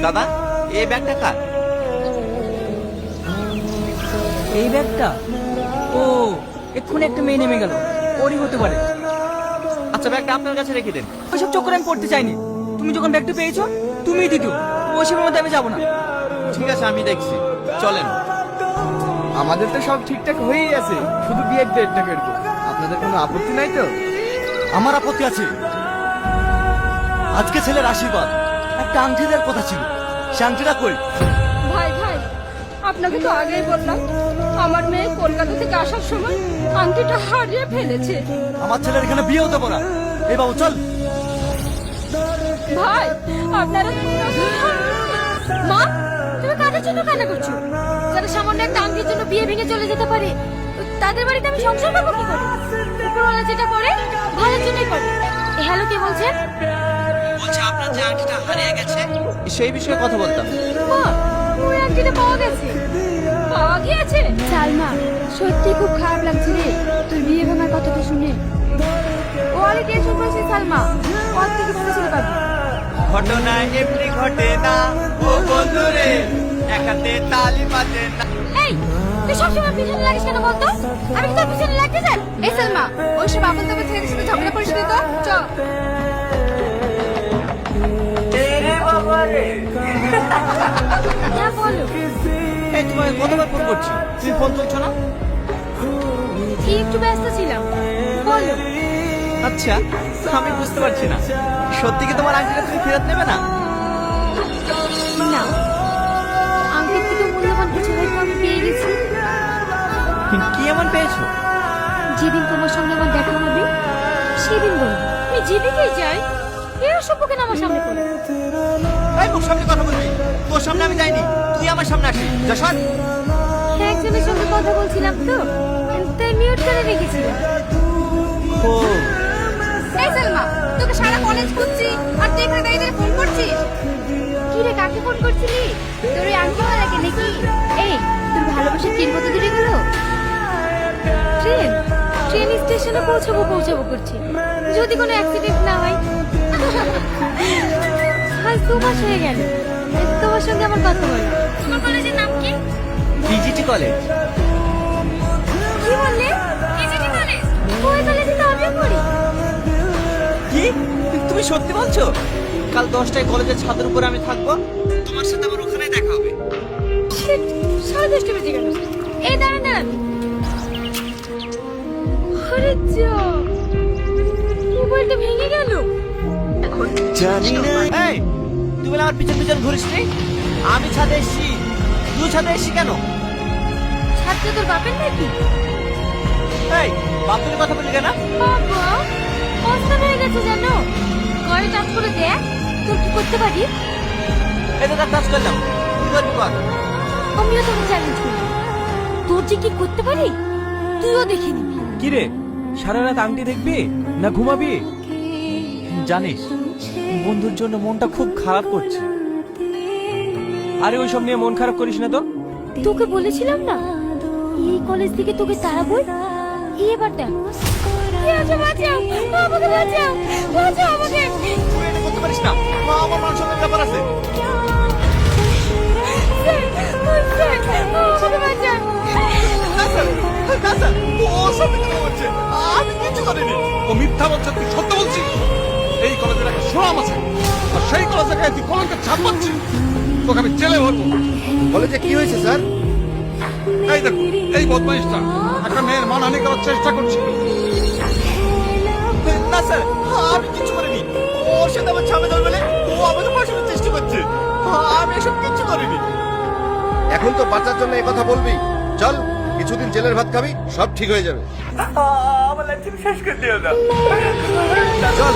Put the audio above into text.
দাদা, এই ব্যাগটা কার? এই ব্যাগটা? ও, এক্ষুনি একটা মেয়ে নেমে গেল, ওরই হতে পারে। আচ্ছা, ব্যাগটা আপনার কাছে রেখে দেন। ওইসব চক্করে আমি পড়তে চাইনি। তুমি যখন ব্যাগটা পেয়েছো তুমিই দিত, ওসবের মধ্যে আমি যাবো না। ঠিক আছে, আমি দেখছি, চলেন। আমাদের তো সব ঠিকঠাক হয়েই আছে, শুধু বিয়ের ডেটটা করবো। আপনাদের কোনো আপত্তি নাই তো? আমার আপত্তি আছে। আজকে ছেলের আশীর্বাদ, একটা আংটি দেওয়ার কথা ছিল, সে আংটিটা কই? ভাই ভাই, আপনাকে তো আগেই বললাম আমার মেয়ে কলকাতা থেকে আসার সময় আংটিটা হারিয়ে ফেলেছে। আমার ছেলের এখানে বিয়ে হতে পারা। এই বাবু চল। ভাই আপনারা মা, তুমি কাদের জন্য কান্না করছো? যারা সামান্য একটা আংটির জন্য বিয়ে ভেঙে চলে যেতে পারে, তাদের বাড়িতে আমি সংসার পাবো কি করে? উপরওয়ালা যেটা করে ভালোর জন্যই করে। হ্যালো, কে বলছেন? বলছে আপনার যে আংটিটা হারিয়ে গেছে সেই বিষয়ে কথা বলতাম। মা, ওই আংটিটা পাওয়া গেছে। পাওয়া গিয়েছে? সালমা, সত্যি খুব খারাপ লাগছে রে তোর বিয়ে ভাঙার কথাটা শুনে। ও অনেক টেনশন করছে সালমা, ওর থেকে ভালো ছেলে পাবি। ঘটনা এমনি ঘটে না ও বন্ধু রে, একাতে তালি বাজে না। এই, তুই সবসময় পিছনে লাগিস কেন বলতো? আমি কি তোর পিছনে লাগতে যাই? এই সালমা, ওইসব আপন তবে ছেলেদের সাথে ঝগড়া করিস না তো। চ। হ্যাঁ বলো। এই তোমাকে কতবার ফোন করছি, তুমি ফোন তুলছো না? কি একটু ব্যস্ত ছিলাম, বলো। আচ্ছা, আমি বুঝতে পারছি না, সত্যি কি তোমার আংটিটা তুমি ফেরত নেবে না? না, আংটির থেকে মূল্যবান কিছু হয়তো আমি পেয়ে গেছি। কি এমন পেয়েছো? যেদিন তোমার সঙ্গে আমার দেখা হবে সেদিন বলবো। আমি যেদিকেই যাই এর অসভ্য কেন আমার সামনে পড়ে? এই মুখ সামনে কথা বলবি, তোর সামনে আমি যাইনি, তুই আমার সামনে আসি। যশোর, একজনের সঙ্গে কথা বলছিলাম তো, তাই মিউট করে রেখেছিলাম। ও এই সালমা, তোকে সারা কলেজ খুঁজছি আর তুই এখানে দাঁড়িয়ে ফোন করছিস। কি রে, কাকে ফোন করছিলি? তোর ওই আংটিওয়ালাকে নাকি? এই, তোর ভালোবাসা ট্রেন কত দূরে গেল? ট্রেন স্টেশনে পৌঁছাবো করছি, যদি কোনো অ্যাক্সিডেন্ট না হয়। আজ 2 মাস হয়ে গেল তোমার সঙ্গে আমার কথা বলে। তোমার কলেজের নাম কি? ডিজিটি কলেজ। কি বললে? ডিজিটি কলেজ? ওই কলেজে তো আমিও পড়ি। কি তুমি সত্যি বলছো? কাল 10টায় কলেজের ছাদের উপরে আমি থাকবো, তোমার সাথে আমার ওখানেই দেখা হবে। শিট, 10:30 বেজে গেল। এই দাঁড়ান। আরে যা, মোবাইলটা ভেঙে গেল। এই, তুমি আমার পিছন পিছন ঘুরিস নি? আমি ছাদে এসছি, তুই ছাদে এসছি কেন? ছাত্র তোর বাপের নাকি? এই, বাপুর কথা বলি কেন? বাবা, অস্থান হয়ে গেছে জানো। ঘরে টাচ করে দেখ, তোর কি করতে পারি? এটা তার কাজ করলাম, তুই করবি কর। আমিও তোকে চ্যালেঞ্জ করি, তোর যে কি করতে পারি তুইও দেখে নিবি। কি রে, সারা রাত আংটি দেখবি না ঘুমাবি? জানিস, বন্ধুর জন্য মনটা খুব খারাপ করছে। আরে ওইসব নিয়ে মন খারাপ করিস না তো। তোকে বলেছিলাম না এই কলেজ থেকে তোকে তাড়াবই। এবার দেখ, বাঁচাও আমাকে, বাঁচাও আমাকে। তুই এটা করতে পারিস না, আমার মান সম্মানের ব্যাপার আছে। আমাকে বাঁচাও। আমি কিছু করিনি। ও মিথ্যা বলছে, তুই সত্য বলছিস। এই কলেজের একটা সুনাম আছে, আর সেই কলেজে গায়ে তুই কলঙ্কের ছাপ পাচ্ছিস। তোকে আমি জেলে ভরবো। কলেজে কি হয়েছে স্যার? এই দেখো, এই বদমাইশটা একটা মেয়ের মানহানি করার চেষ্টা করছে। না স্যার, আমি কিছু করিনি। ওর সাথে আমার ঝামেলা বলে ও আমাকে ফাঁসানোর চেষ্টা করছে। আমি এসব কিছু করিনি। এখন তো বাঁচার জন্য এই কথা বলবি। চল, কিছুদিন জেলের ভাত খাবি, সব ঠিক হয়ে যাবে। আমার লাইফ শেষ করে দিও না। চল।